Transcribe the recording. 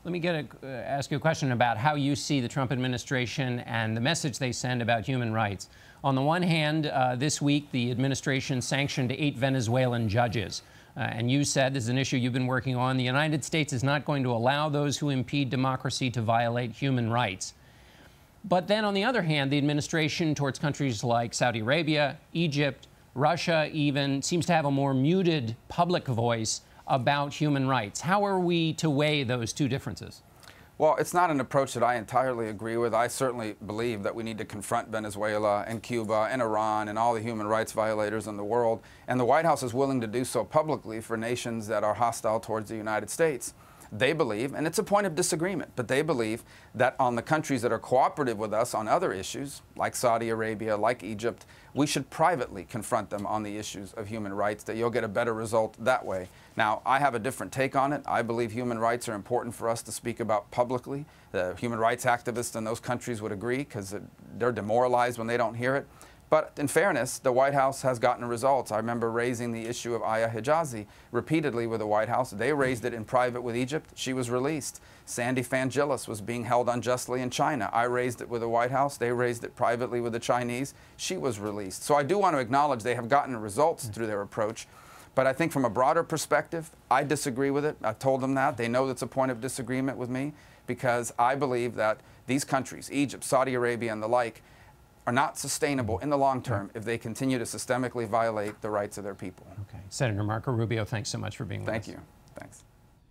Let me ask you a question about how you see the Trump administration and the message they send about human rights. On the one hand, this week, the administration sanctioned 8 Venezuelan judges. And you said, this is an issue you've been working on, the United States is not going to allow those who impede democracy to violate human rights. But then, on the other hand, the administration towards countries like Saudi Arabia, Egypt, Russia even, seems to have a more muted public voice about human rights. How are we to weigh those two differences? Well, it's not an approach that I entirely agree with. I certainly believe that we need to confront Venezuela and Cuba and Iran and all the human rights violators in the world. And the White House is willing to do so publicly for nations that are hostile towards the United States. They believe, and it's a point of disagreement, but they believe that on the countries that are cooperative with us on other issues, like Saudi Arabia, like Egypt, we should privately confront them on the issues of human rights, that you'll get a better result that way. Now, I have a different take on it. I believe human rights are important for us to speak about publicly. The human rights activists in those countries would agree, because they're demoralized when they don't hear it. But in fairness, the White House has gotten results. I remember raising the issue of Aya Hijazi repeatedly with the White House. They raised it in private with Egypt. She was released. Sandy Fangilis was being held unjustly in China. I raised it with the White House. They raised it privately with the Chinese. She was released. So I do want to acknowledge they have gotten results through their approach. But I think from a broader perspective, I disagree with it. I've told them that. They know that's a point of disagreement with me, because I believe that these countries, Egypt, Saudi Arabia, and the like, are not sustainable in the long term if they continue to systemically violate the rights of their people. Okay. Senator Marco Rubio, thanks so much for being with us. Thank you. Thanks.